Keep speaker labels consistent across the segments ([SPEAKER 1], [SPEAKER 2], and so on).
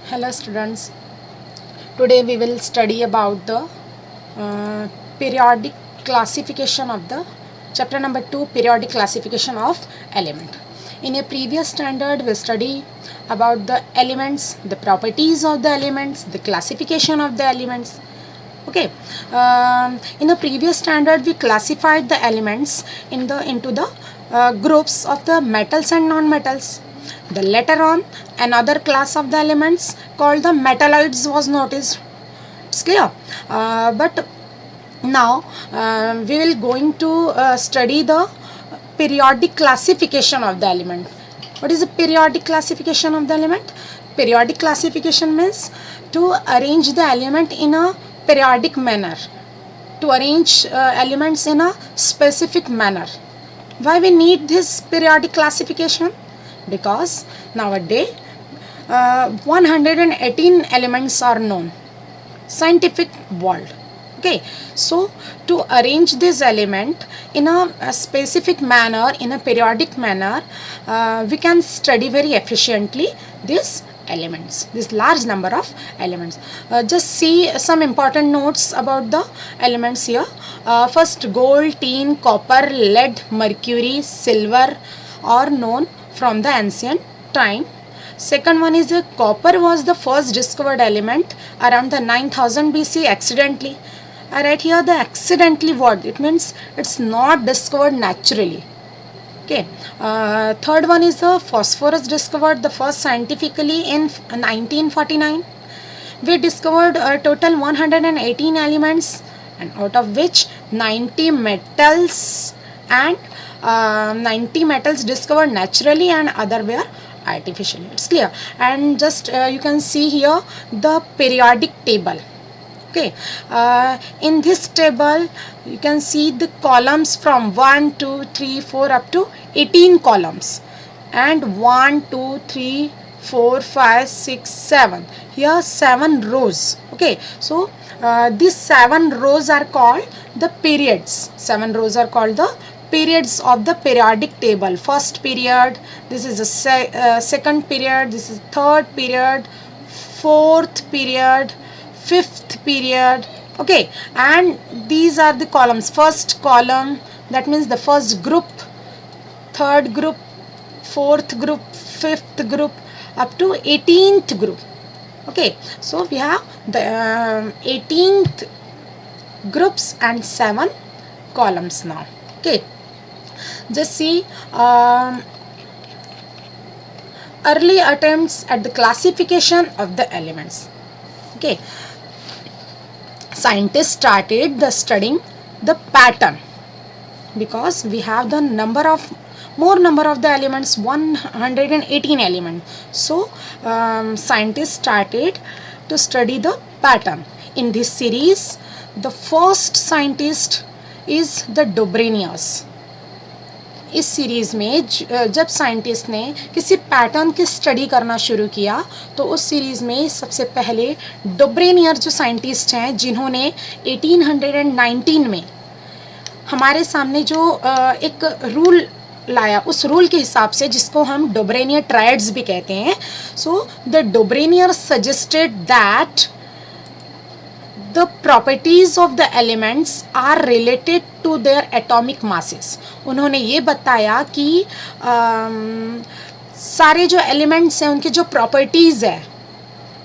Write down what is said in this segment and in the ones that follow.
[SPEAKER 1] Hello students, today we will study about the periodic classification of the chapter number 2, periodic classification of element. In a previous standard we study about the elements, the properties of the elements, the classification of the elements. Okay, in the previous standard we classified the elements into the groups of the metals and non-metals. The later on another class of the elements called the metalloids was noticed. It's clear. But now we will going to study the periodic classification of the element. What is the periodic classification of the element? Periodic classification means to arrange the element in a periodic manner, to arrange elements in a specific manner. Why we need this periodic classification? Because nowadays 118 elements are known, scientific world. Okay, so to arrange this element in a specific manner, in a periodic manner, we can study very efficiently these elements, this large number of elements. Just see some important notes about the elements here. First, gold, tin, copper, lead, mercury, silver are known from the ancient time. Second one is copper was the first discovered element around the 9000 BC accidentally. I write here the accidentally word. It means it's not discovered naturally. Okay. Third one is the phosphorus discovered the first scientifically in 1949. We discovered a total 118 elements, and out of which 90 metals and 90 metals discovered naturally and other were artificially. It's clear. And just you can see here the periodic table. Okay, in this table you can see the columns from 1 2 3 4 up to 18 columns, and 1 2 3 4 5 6 7, here 7 rows. Okay, so these 7 rows are called the periods. 7 rows are called the periods of the periodic table. First period, this is the second period, this is third period, fourth period, fifth period. Okay, and these are the columns. First column, that means the first group, third group, fourth group, fifth group, up to 18th group. Okay, so we have the 18th groups and 7 columns now. Okay, just see early attempts at the classification of the elements. Okay, scientists started the studying the pattern, because we have the more number of the elements, 118 elements. So scientists started to study the pattern. In this series, the first scientist is the Dobrenius. इस series में जब scientist ने किसी pattern की study करना शुरू किया, तो उस सीरीज़ में सबसे पहले डोब्रेनियर जो साइंटिस्ट हैं, जिन्होंने 1819 में हमारे सामने जो एक रूल लाया, उस रूल के हिसाब से, जिसको हम डोब्रेनियर ट्रायड्स भी कहते हैं. So the Dobereiner suggested that the properties of the elements are related to their atomic masses. उन्होंने ये बताया कि सारे जो elements हैं, उनके जो properties है,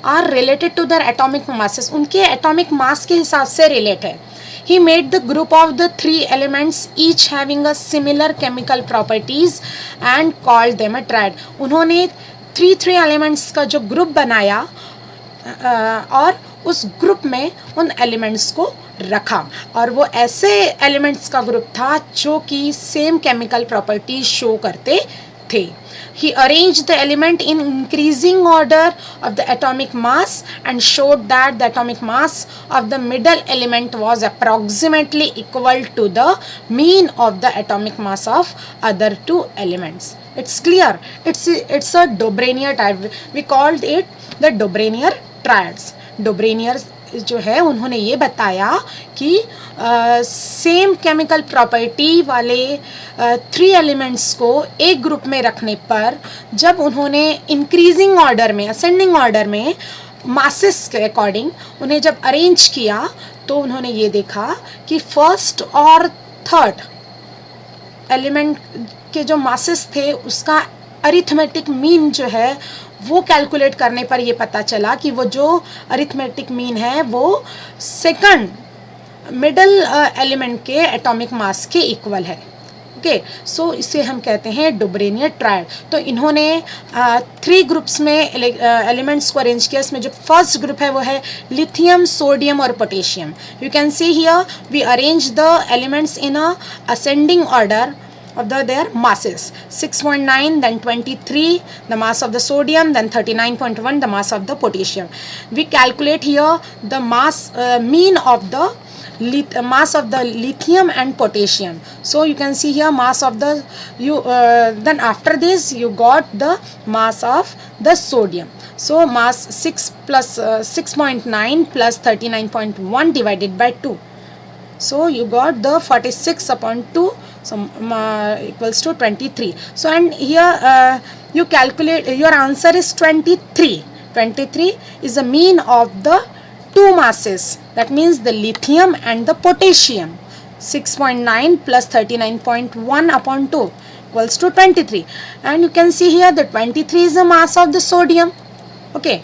[SPEAKER 1] are related to their atomic masses. उनके atomic mass के हिसाब से relate है. He made the group of the 3 elements each having a similar chemical properties and called them a triad. उन्होंने 3 elements का जो group बनाया और उस ग्रुप में उन एलिमेंट्स को रखा, और वो ऐसे एलिमेंट्स का ग्रुप था जो कि सेम केमिकल प्रॉपर्टीज शो करते थे. He arranged the element in increasing order of the atomic mass and showed that the atomic mass of the middle element was approximately equal to the mean of the atomic mass of other 2 elements. It's clear. It's a Dobrenier type. We called it the Dobrenier triads. Dobrenier जो है उन्होंने ये बताया कि same chemical property वाले 3 elements को एक group में रखने पर जब उन्होंने इंक्रीजिंग ऑर्डर में, असेंडिंग ऑर्डर में मासेस के अकॉर्डिंग उन्हें जब अरेंज किया तो उन्होंने ये देखा कि फर्स्ट और थर्ड एलिमेंट के जो मासेस थे उसका अरिथमेटिक मीन जो है वो कैलकुलेट करने पर ये पता चला कि वो जो अरिथमेटिक मीन है वो सेकंड मिडल एलिमेंट के एटॉमिक मास के इक्वल है। ओके, सो इसे हम कहते हैं डोब्रेनियर ट्रायड। तो इन्होंने 3 ग्रुप्स में एलिमेंट्स को अरेंज किया। इसमें जो फर्स्ट ग्रुप है वो है लिथियम, सोडियम और potassium. You can see here we arrange the elements in a ascending order of their masses. 6.9, then 23 the mass of the sodium, then 39.1 the mass of the potassium. We calculate here the mass mean of the mass of the lithium and potassium. So you can see here mass of the then after this you got the mass of the sodium. So mass 6 plus 6.9 plus 39.1 divided by 2. So you got the 46 upon 2 equals to 23. So and here you calculate, your answer is 23. 23 is the mean of the 2 masses, that means the lithium and the potassium. 6.9 plus 39.1 upon 2 equals to 23. And you can see here the 23 is the mass of the sodium. Okay,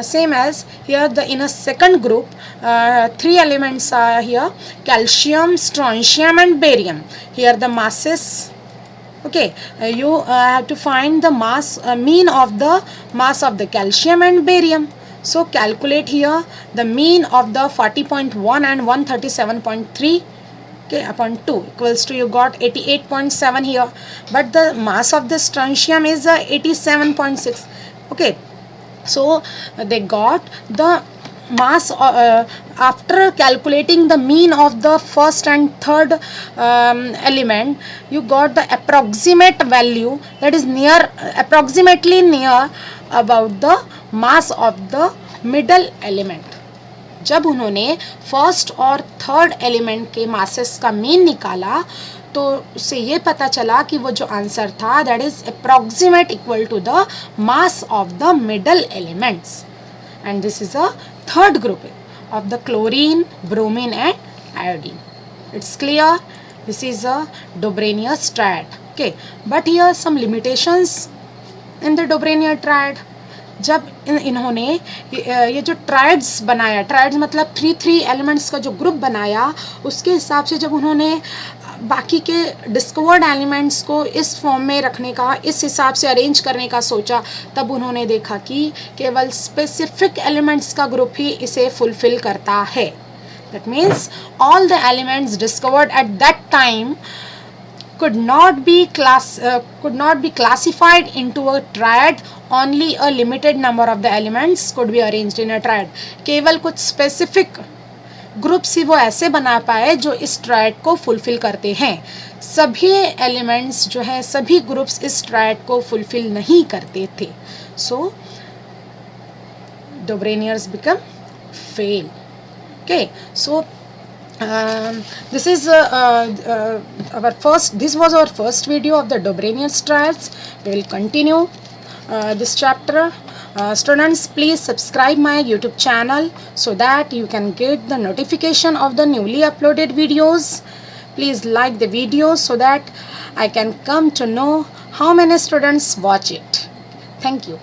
[SPEAKER 1] same as here in a second group 3 elements are here: calcium, strontium and barium. Here the masses. Okay, you have to find the mass mean of the mass of the calcium and barium. So calculate here the mean of the 40.1 and 137.3, okay, upon 2 equals to, you got 88.7 here, but the mass of the strontium is 87.6. okay, so they got the mass after calculating the mean of the first and third element. You got the approximate value, that is near, approximately near about the mass of the middle element. जब उन्होंने first और third element के masses का mean निकाला तो उससे ये पता चला कि वो जो आंसर था that is approximate equal to the mass of the middle elements. And this is a third group of the chlorine, bromine and iodine. It's clear? This is a Dobrenius triad. Okay, but here some limitations in the Dobrenius triad. जब इन्होंने ये जो triads बनाया, triads मतलब 3 elements का जो group बनाया, उसके हिसाब से जब उन्होंने बाकी के डिस्कवर्ड एलिमेंट्स को इस फॉर्म में रखने का, इस हिसाब से अरेंज करने का सोचा, तब उन्होंने देखा कि केवल स्पेसिफिक एलिमेंट्स का ग्रुप ही इसे फुलफिल करता है. That means all the elements discovered at that time could not be classified into a triad. Only a limited number of the elements could be arranged in a triad. केवल कुछ specific groups ही वो ऐसे बना पाए जो इस triad को fulfil करते हैं. सभी एलिमेंट्स जो है, सभी ग्रुप्स इस ट्रायड को फुलफिल नहीं करते थे. सो Dobrenius become fail. Okay, so this is our first. This was our first video of the Dobrenius triads. We will continue this chapter. Students, please subscribe my YouTube channel so that you can get the notification of the newly uploaded videos. Please like the video so that I can come to know how many students watch it. Thank you.